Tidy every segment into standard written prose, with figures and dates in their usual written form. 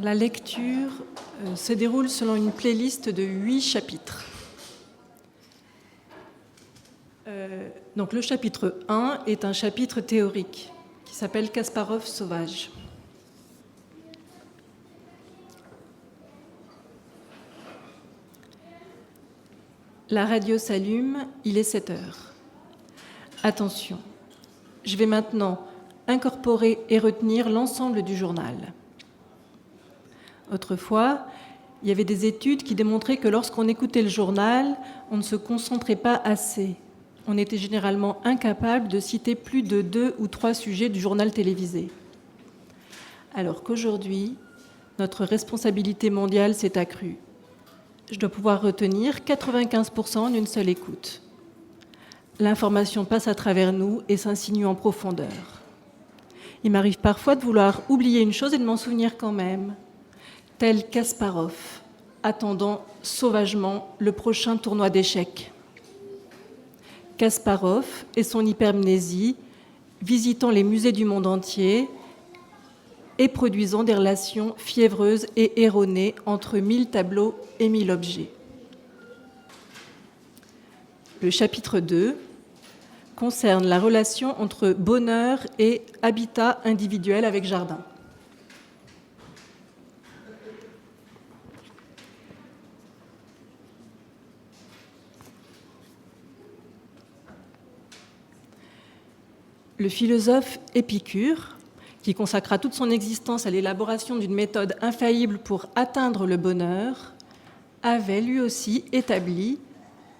La lecture se déroule selon une playlist de 8 chapitres. Donc le chapitre 1 est un chapitre théorique qui s'appelle Kasparov sauvage. La radio s'allume, il est 7 heures. Attention, je vais maintenant incorporer et retenir l'ensemble du journal. Autrefois, il y avait des études qui démontraient que lorsqu'on écoutait le journal, on ne se concentrait pas assez. On était généralement incapable de citer plus de 2 ou 3 sujets du journal télévisé. Alors qu'aujourd'hui, notre responsabilité mondiale s'est accrue. Je dois pouvoir retenir 95% en une seule écoute. L'information passe à travers nous et s'insinue en profondeur. Il m'arrive parfois de vouloir oublier une chose et de m'en souvenir quand même, tel Kasparov, attendant sauvagement le prochain tournoi d'échecs. Kasparov et son hypermnésie, visitant les musées du monde entier et produisant des relations fiévreuses et erronées entre 1000 tableaux et 1000 objets. Le chapitre 2 concerne la relation entre bonheur et habitat individuel avec jardin. Le philosophe Épicure, qui consacra toute son existence à l'élaboration d'une méthode infaillible pour atteindre le bonheur, avait lui aussi établi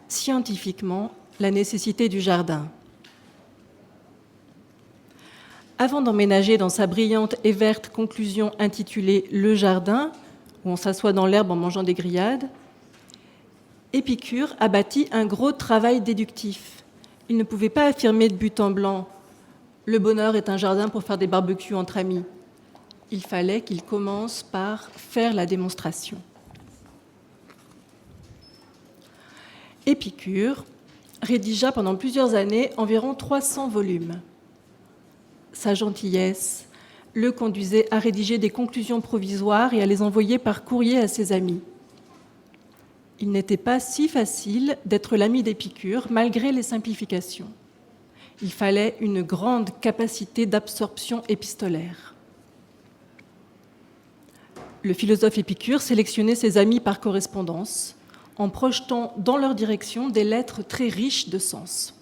scientifiquement la nécessité du jardin. Avant d'emménager dans sa brillante et verte conclusion intitulée « Le jardin », où on s'assoit dans l'herbe en mangeant des grillades, Épicure a bâti un gros travail déductif. Il ne pouvait pas affirmer de but en blanc « Le bonheur est un jardin pour faire des barbecues entre amis ». Il fallait qu'il commence par faire la démonstration. Épicure rédigea pendant plusieurs années environ 300 volumes. Sa gentillesse le conduisait à rédiger des conclusions provisoires et à les envoyer par courrier à ses amis. Il n'était pas si facile d'être l'ami d'Épicure malgré les simplifications. Il fallait une grande capacité d'absorption épistolaire. Le philosophe Épicure sélectionnait ses amis par correspondance, en projetant dans leur direction des lettres très riches de sens.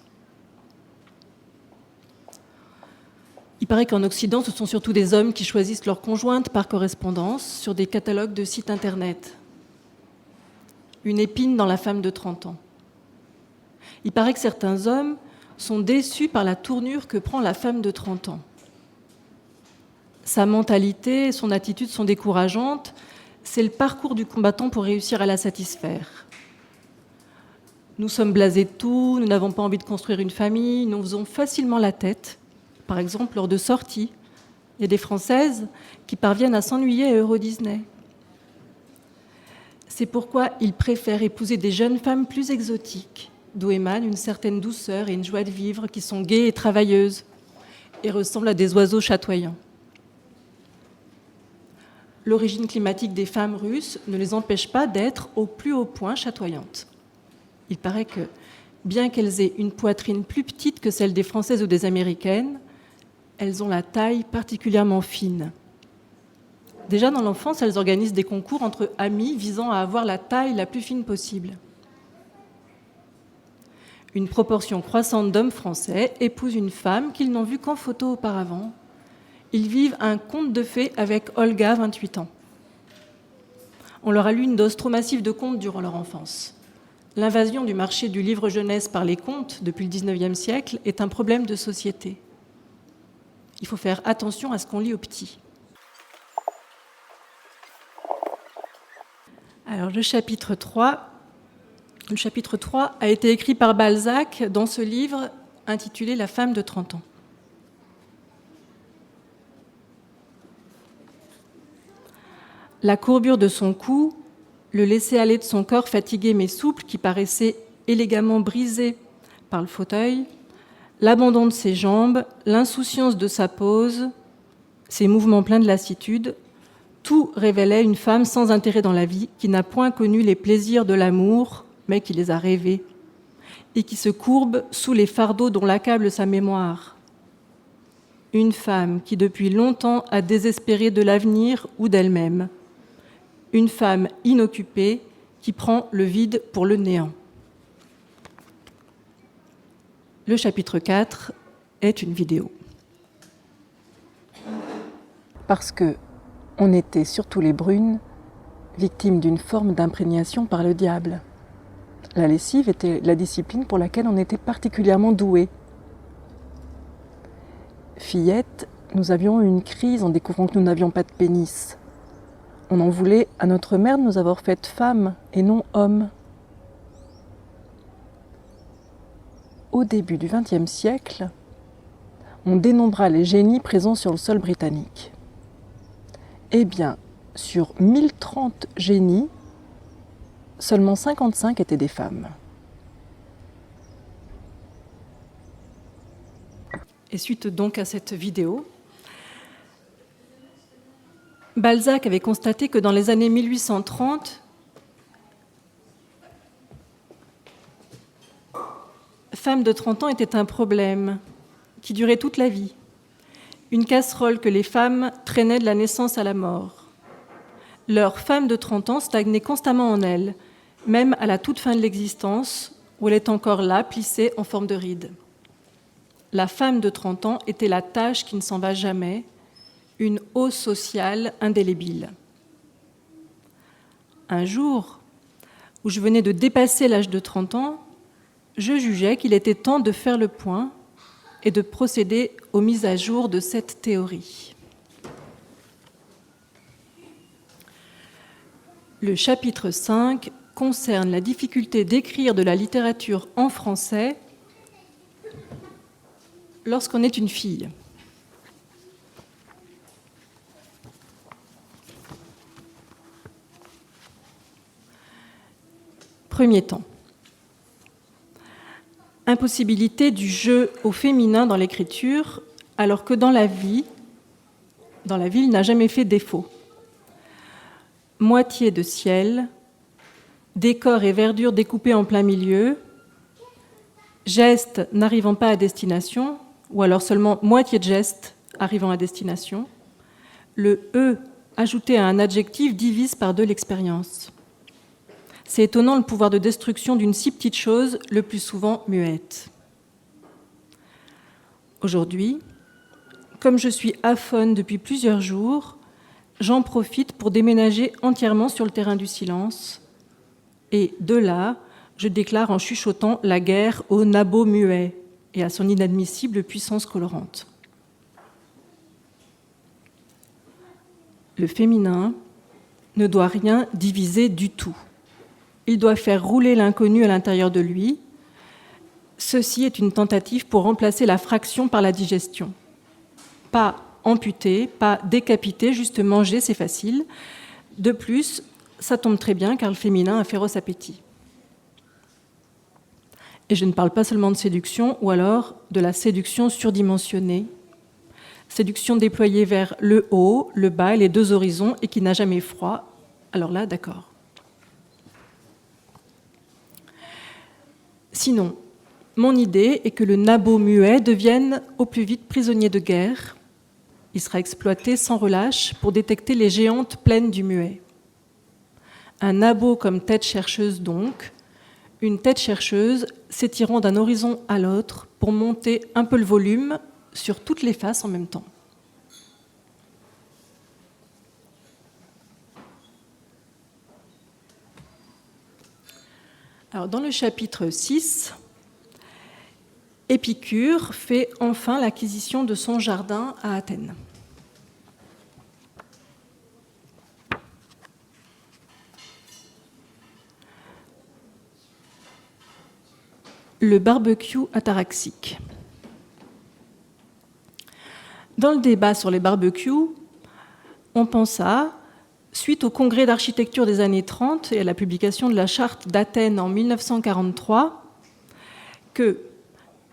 Il paraît qu'en Occident, ce sont surtout des hommes qui choisissent leur conjointe par correspondance sur des catalogues de sites internet. Une épine dans la femme de 30 ans. Il paraît que certains hommes sont déçus par la tournure que prend la femme de 30 ans. Sa mentalité et son attitude sont décourageantes. C'est le parcours du combattant pour réussir à la satisfaire. Nous sommes blasés de tout, nous n'avons pas envie de construire une famille, nous faisons facilement la tête. Par exemple, lors de sorties, il y a des Françaises qui parviennent à s'ennuyer à Euro Disney. C'est pourquoi ils préfèrent épouser des jeunes femmes plus exotiques, d'où émane une certaine douceur et une joie de vivre, qui sont gaies et travailleuses et ressemblent à des oiseaux chatoyants. L'origine climatique des femmes russes ne les empêche pas d'être au plus haut point chatoyantes. Il paraît que, bien qu'elles aient une poitrine plus petite que celle des Françaises ou des Américaines, elles ont la taille particulièrement fine. Déjà dans l'enfance, elles organisent des concours entre amis visant à avoir la taille la plus fine possible. Une proportion croissante d'hommes français épousent une femme qu'ils n'ont vue qu'en photo auparavant. Ils vivent un conte de fées avec Olga, 28 ans. On leur a lu une dose trop massive de contes durant leur enfance. L'invasion du marché du livre jeunesse par les contes depuis le XIXe siècle est un problème de société. Il faut faire attention à ce qu'on lit aux petits. Alors, le chapitre 3 a été écrit par Balzac dans ce livre intitulé « La femme de 30 ans ». La courbure de son cou, le laisser-aller de son corps fatigué mais souple qui paraissait élégamment brisé par le fauteuil, l'abandon de ses jambes, l'insouciance de sa pose, ses mouvements pleins de lassitude, Tout révélait une femme sans intérêt dans la vie, qui n'a point connu les plaisirs de l'amour, mais qui les a rêvés, et qui se courbe sous les fardeaux dont l'accable sa mémoire. Une femme qui depuis longtemps a désespéré de l'avenir ou d'elle-même. Une femme inoccupée qui prend le vide pour le néant. Le chapitre 4 est une vidéo. Parce que on était, surtout les brunes, victimes d'une forme d'imprégnation par le diable. La lessive était la discipline pour laquelle on était particulièrement doué. Fillettes, nous avions eu une crise en découvrant que nous n'avions pas de pénis. On en voulait à notre mère de nous avoir faites femmes et non hommes. Au début du XXe siècle, on dénombra les génies présents sur le sol britannique. Eh bien, sur 1030 génies, seulement 55 étaient des femmes. Et suite donc à cette vidéo, Balzac avait constaté que dans les années 1830, femme de 30 ans était un problème qui durait toute la vie. Une casserole que les femmes traînaient de la naissance à la mort. Leur femme de 30 ans stagnait constamment en elles, même à la toute fin de l'existence, où elle est encore là, plissée en forme de ride. La femme de 30 ans était la tâche qui ne s'en va jamais, une hausse sociale indélébile. Un jour, où je venais de dépasser l'âge de 30 ans, je jugeais qu'il était temps de faire le point et de procéder aux mises à jour de cette théorie. Le chapitre 5 concerne la difficulté d'écrire de la littérature en français lorsqu'on est une fille. Premier temps. Impossibilité du jeu au féminin dans l'écriture, alors que dans la vie, il n'a jamais fait défaut. Moitié de ciel, décor et verdure découpés en plein milieu, gestes n'arrivant pas à destination, ou alors seulement moitié de gestes arrivant à destination, le « e » ajouté à un adjectif divise par 2 l'expérience. C'est étonnant le pouvoir de destruction d'une si petite chose, le plus souvent muette. Aujourd'hui, comme je suis aphone depuis plusieurs jours, j'en profite pour déménager entièrement sur le terrain du silence. Et de là, je déclare en chuchotant la guerre au nabot muet et à son inadmissible puissance colorante. Le féminin ne doit rien diviser du tout. Il doit faire rouler l'inconnu à l'intérieur de lui. Ceci est une tentative pour remplacer la fraction par la digestion. Pas amputer, pas décapiter, juste manger, c'est facile. De plus, ça tombe très bien car le féminin a un féroce appétit. Et je ne parle pas seulement de séduction, ou alors de la séduction surdimensionnée. Séduction déployée vers le haut, le bas et les 2 horizons et qui n'a jamais froid. Alors là, d'accord. Sinon, mon idée est que le nabot muet devienne au plus vite prisonnier de guerre. Il sera exploité sans relâche pour détecter les géantes pleines du muet. Un nabot comme tête chercheuse donc, une tête chercheuse s'étirant d'un horizon à l'autre pour monter un peu le volume sur toutes les faces en même temps. Alors, dans le chapitre 6, Épicure fait enfin l'acquisition de son jardin à Athènes. Le barbecue ataraxique. Dans le débat sur les barbecues, on pensa, suite au congrès d'architecture des années 30 et à la publication de la charte d'Athènes en 1943, que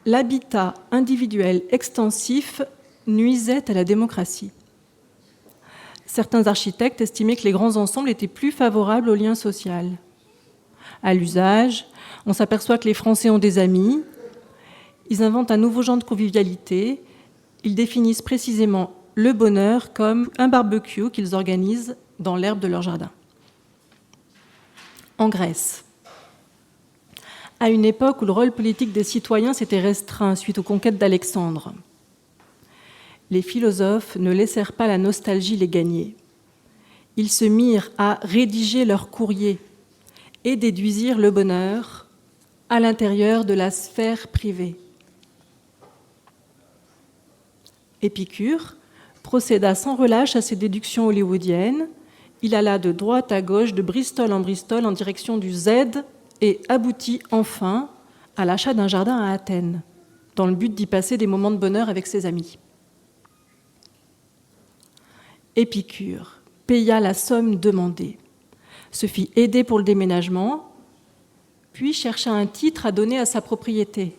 l'habitat individuel extensif nuisait à la démocratie. Certains architectes estimaient que les grands ensembles étaient plus favorables au lien social. À l'usage, on s'aperçoit que les Français ont des amis, ils inventent un nouveau genre de convivialité, ils définissent précisément le bonheur comme un barbecue qu'ils organisent dans l'herbe de leur jardin. En Grèce, à une époque où le rôle politique des citoyens s'était restreint suite aux conquêtes d'Alexandre, les philosophes ne laissèrent pas la nostalgie les gagner. Ils se mirent à rédiger leurs courriers et déduisirent le bonheur à l'intérieur de la sphère privée. Épicure procéda sans relâche à ses déductions hollywoodiennes. Il alla de droite à gauche, de Bristol en direction du Z et aboutit enfin à l'achat d'un jardin à Athènes, dans le but d'y passer des moments de bonheur avec ses amis. Épicure paya la somme demandée, se fit aider pour le déménagement, puis chercha un titre à donner à sa propriété.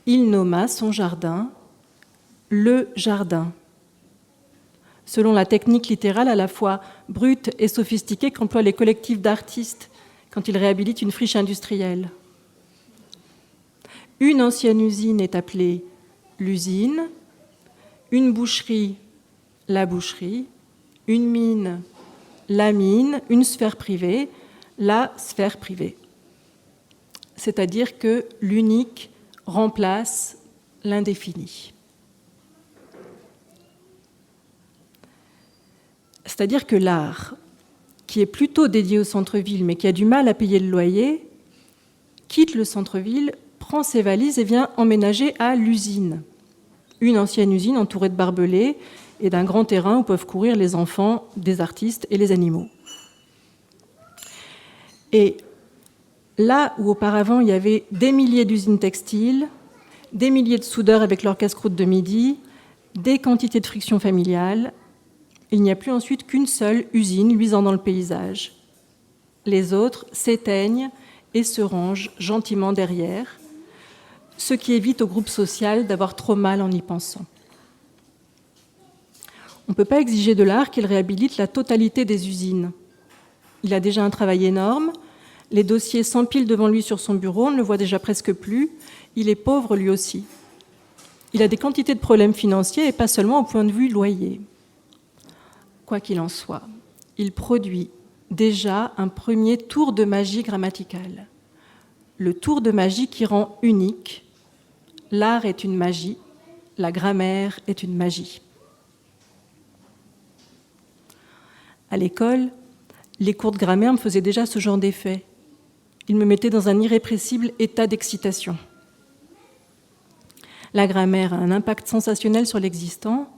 Il nomma son jardin le jardin, selon la technique littérale à la fois brute et sophistiquée qu'emploient les collectifs d'artistes quand ils réhabilitent une friche industrielle. Une ancienne usine est appelée l'usine, une boucherie, la boucherie, une mine, la mine, une sphère privée, la sphère privée. C'est-à-dire que l'unique remplace l'indéfini. C'est-à-dire que l'art, qui est plutôt dédié au centre-ville, mais qui a du mal à payer le loyer, quitte le centre-ville, prend ses valises et vient emménager à l'usine. Une ancienne usine entourée de barbelés et d'un grand terrain où peuvent courir les enfants des artistes et les animaux. Et là où auparavant il y avait des milliers d'usines textiles, des milliers de soudeurs avec leur casse-croûte de midi, des quantités de friction familiale, il n'y a plus ensuite qu'une seule usine luisant dans le paysage. Les autres s'éteignent et se rangent gentiment derrière, ce qui évite au groupe social d'avoir trop mal en y pensant. On ne peut pas exiger de l'art qu'il réhabilite la totalité des usines. Il a déjà un travail énorme, les dossiers s'empilent devant lui sur son bureau, on ne le voit déjà presque plus, il est pauvre lui aussi. Il a des quantités de problèmes financiers et pas seulement au point de vue loyer. Quoi qu'il en soit, il produit déjà un premier tour de magie grammaticale. Le tour de magie qui rend unique. L'art est une magie, la grammaire est une magie. À l'école, les cours de grammaire me faisaient déjà ce genre d'effet. Ils me mettaient dans un irrépressible état d'excitation. La grammaire a un impact sensationnel sur l'existant.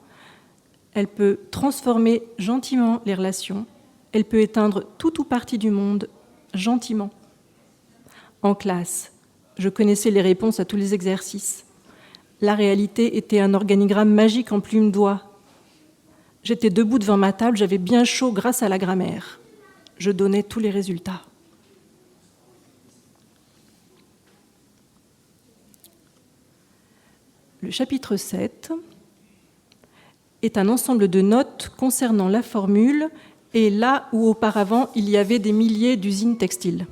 Elle peut transformer gentiment les relations. Elle peut éteindre tout ou partie du monde gentiment. En classe, je connaissais les réponses à tous les exercices. La réalité était un organigramme magique en plume d'oie. J'étais debout devant ma table, j'avais bien chaud grâce à la grammaire. Je donnais tous les résultats. Le chapitre 7 est un ensemble de notes concernant la formule et là où auparavant il y avait des milliers d'usines textiles.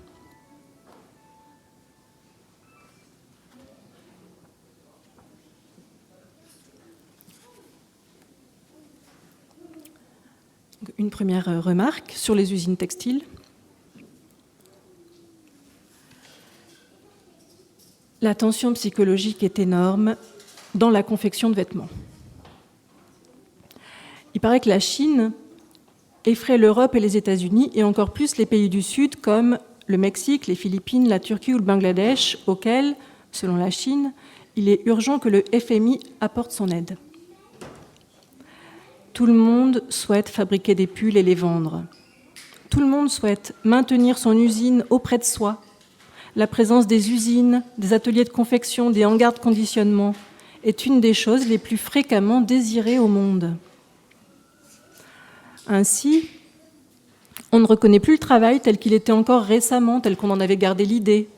Une première remarque sur les usines textiles. La tension psychologique est énorme dans la confection de vêtements. Il paraît que la Chine effraie l'Europe et les États-Unis, et encore plus les pays du Sud comme le Mexique, les Philippines, la Turquie ou le Bangladesh, auxquels, selon la Chine, il est urgent que le FMI apporte son aide. Tout le monde souhaite fabriquer des pulls et les vendre. Tout le monde souhaite maintenir son usine auprès de soi. La présence des usines, des ateliers de confection, des hangars de conditionnement est une des choses les plus fréquemment désirées au monde. Ainsi, on ne reconnaît plus le travail tel qu'il était encore récemment, tel qu'on en avait gardé l'idée.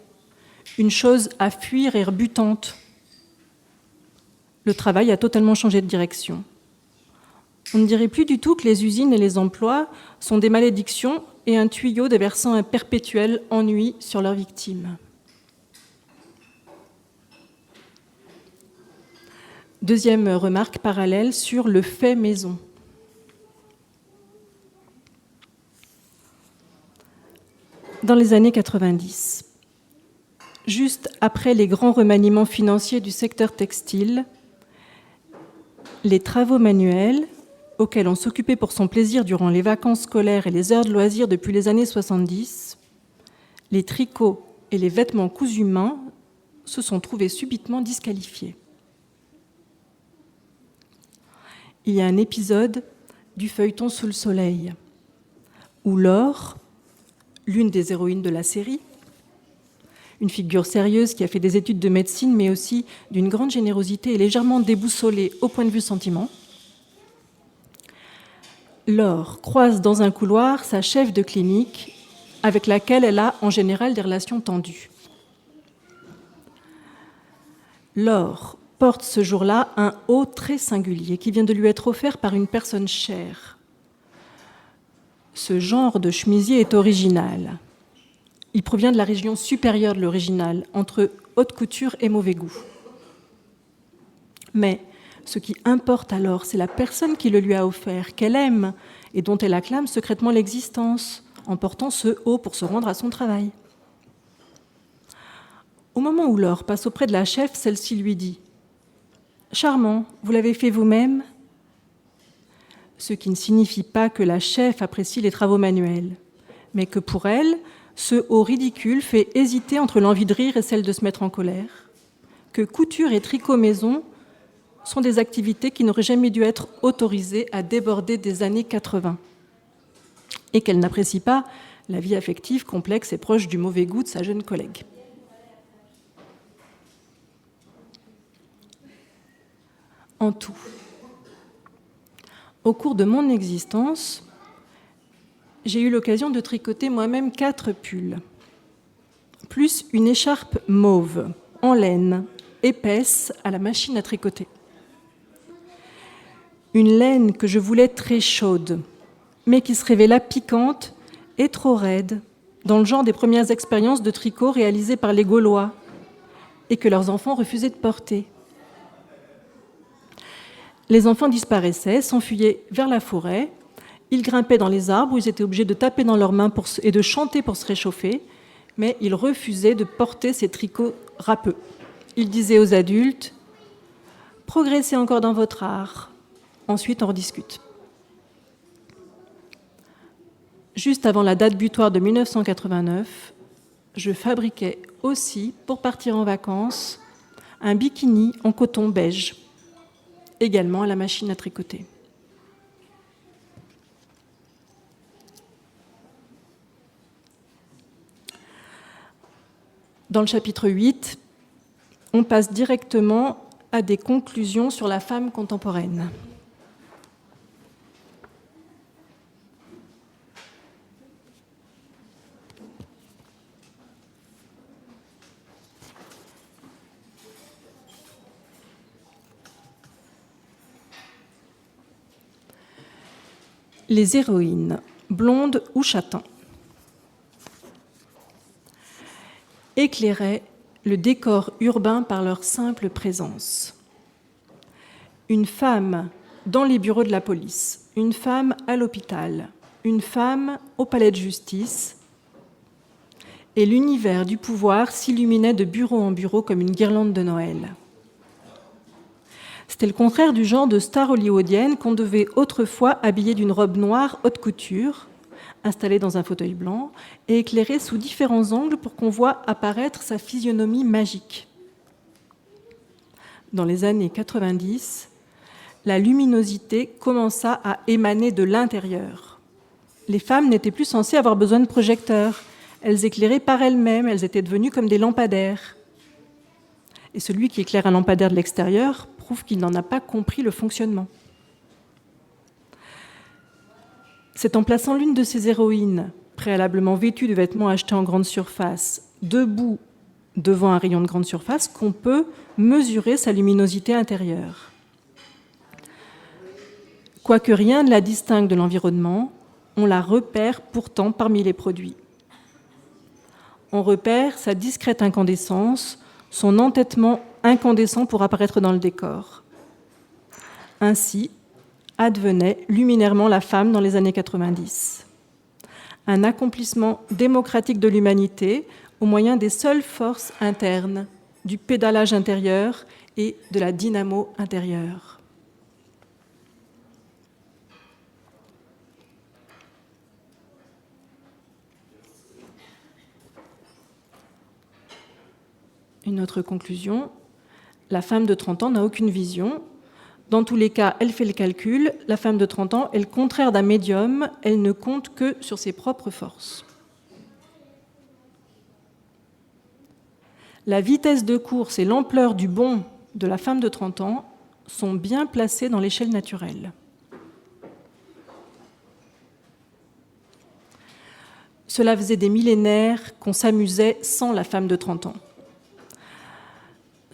Une chose à fuir et rebutante. Le travail a totalement changé de direction. On ne dirait plus du tout que les usines et les emplois sont des malédictions et un tuyau déversant un perpétuel ennui sur leurs victimes. Deuxième remarque parallèle sur le fait maison. Dans les années 90, juste après les grands remaniements financiers du secteur textile, les travaux manuels, auxquels on s'occupait pour son plaisir durant les vacances scolaires et les heures de loisirs depuis les années 70, les tricots et les vêtements cousus main se sont trouvés subitement disqualifiés. Il y a un épisode du feuilleton Sous le soleil, où Laure, l'une des héroïnes de la série, une figure sérieuse qui a fait des études de médecine, mais aussi d'une grande générosité et légèrement déboussolée au point de vue sentiment, Laure croise dans un couloir sa chef de clinique, avec laquelle elle a en général des relations tendues. Laure porte ce jour-là un haut très singulier qui vient de lui être offert par une personne chère. Ce genre de chemisier est original. Il provient de la région supérieure de l'original, entre haute couture et mauvais goût. Mais ce qui importe alors, c'est la personne qui le lui a offert, qu'elle aime et dont elle acclame secrètement l'existence, en portant ce haut pour se rendre à son travail. Au moment où Laure passe auprès de la chef, celle-ci lui dit « Charmant, vous l'avez fait vous-même ?» Ce qui ne signifie pas que la chef apprécie les travaux manuels, mais que pour elle, ce haut ridicule fait hésiter entre l'envie de rire et celle de se mettre en colère, que couture et tricot maison sont des activités qui n'auraient jamais dû être autorisées à déborder des années 80, et qu'elle n'apprécie pas la vie affective complexe et proche du mauvais goût de sa jeune collègue. En tout, au cours de mon existence, j'ai eu l'occasion de tricoter moi-même 4 pulls, plus une écharpe mauve, en laine, épaisse, à la machine à tricoter. Une laine que je voulais très chaude, mais qui se révéla piquante et trop raide, dans le genre des premières expériences de tricot réalisées par les Gaulois, et que leurs enfants refusaient de porter. Les enfants disparaissaient, s'enfuyaient vers la forêt, ils grimpaient dans les arbres où ils étaient obligés de taper dans leurs mains et de chanter pour se réchauffer, mais ils refusaient de porter ces tricots râpeux. Ils disaient aux adultes « Progressez encore dans votre art, ensuite on rediscute ». Juste avant la date butoir de 1989, je fabriquais aussi, pour partir en vacances, un bikini en coton beige, également à la machine à tricoter. Dans le chapitre 8, on passe directement à des conclusions sur la femme contemporaine. Les héroïnes, blondes ou châtains, éclairaient le décor urbain par leur simple présence. Une femme dans les bureaux de la police, une femme à l'hôpital, une femme au palais de justice, et l'univers du pouvoir s'illuminait de bureau en bureau comme une guirlande de Noël. C'était le contraire du genre de star hollywoodienne qu'on devait autrefois habiller d'une robe noire haute couture, installée dans un fauteuil blanc et éclairée sous différents angles pour qu'on voie apparaître sa physionomie magique. Dans les années 90, la luminosité commença à émaner de l'intérieur. Les femmes n'étaient plus censées avoir besoin de projecteurs. Elles éclairaient par elles-mêmes, elles étaient devenues comme des lampadaires. Et celui qui éclaire un lampadaire de l'extérieur prouve qu'il n'en a pas compris le fonctionnement. C'est en plaçant l'une de ces héroïnes, préalablement vêtue de vêtements achetés en grande surface, debout devant un rayon de grande surface, qu'on peut mesurer sa luminosité intérieure. Quoique rien ne la distingue de l'environnement, on la repère pourtant parmi les produits. On repère sa discrète incandescence, son entêtement incandescent pour apparaître dans le décor. Ainsi advenait luminairement la femme dans les années 90. Un accomplissement démocratique de l'humanité au moyen des seules forces internes, du pédalage intérieur et de la dynamo intérieure. Une autre conclusion, la femme de 30 ans n'a aucune vision. Dans tous les cas, elle fait le calcul. La femme de 30 ans est le contraire d'un médium, elle ne compte que sur ses propres forces. La vitesse de course et l'ampleur du bond de la femme de 30 ans sont bien placées dans l'échelle naturelle. Cela faisait des millénaires qu'on s'amusait sans la femme de 30 ans.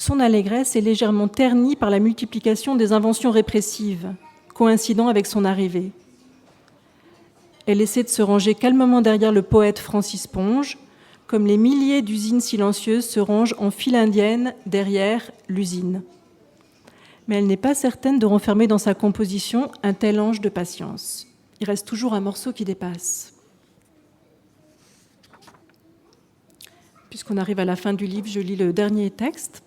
Son allégresse est légèrement ternie par la multiplication des inventions répressives, coïncidant avec son arrivée. Elle essaie de se ranger calmement derrière le poète Francis Ponge, comme les milliers d'usines silencieuses se rangent en file indienne derrière l'usine. Mais elle n'est pas certaine de renfermer dans sa composition un tel ange de patience. Il reste toujours un morceau qui dépasse. Puisqu'on arrive à la fin du livre, je lis le dernier texte.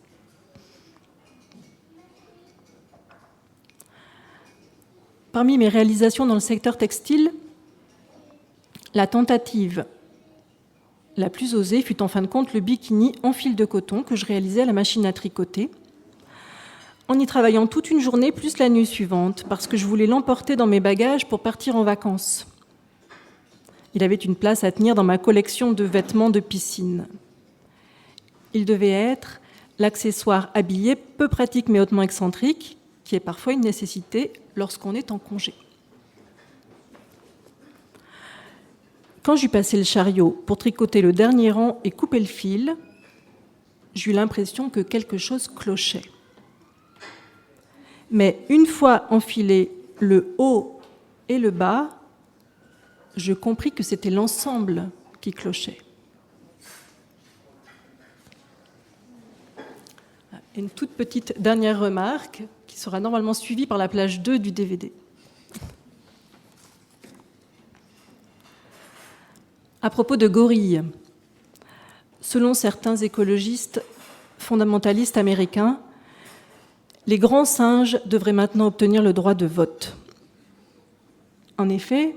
Parmi mes réalisations dans le secteur textile, la tentative la plus osée fut en fin de compte le bikini en fil de coton que je réalisais à la machine à tricoter, en y travaillant toute une journée plus la nuit suivante, parce que je voulais l'emporter dans mes bagages pour partir en vacances. Il avait une place à tenir dans ma collection de vêtements de piscine. Il devait être l'accessoire habillé peu pratique mais hautement excentrique, qui est parfois une nécessité lorsqu'on est en congé. Quand j'eus passé le chariot pour tricoter le dernier rang et couper le fil, j'eus l'impression que quelque chose clochait. Mais une fois enfilé le haut et le bas, je compris que c'était l'ensemble qui clochait. Une toute petite dernière remarque qui sera normalement suivie par la page 2 du DVD. À propos de gorilles, selon certains écologistes fondamentalistes américains, les grands singes devraient maintenant obtenir le droit de vote. En effet,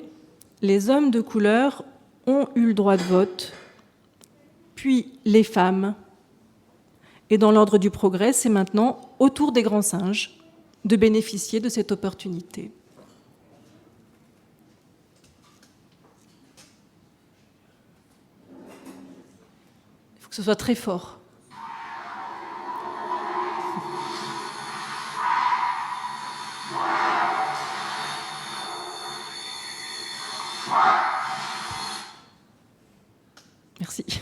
les hommes de couleur ont eu le droit de vote, puis les femmes. Et dans l'ordre du progrès, c'est maintenant au tour des grands singes de bénéficier de cette opportunité. Il faut que ce soit très fort. Merci.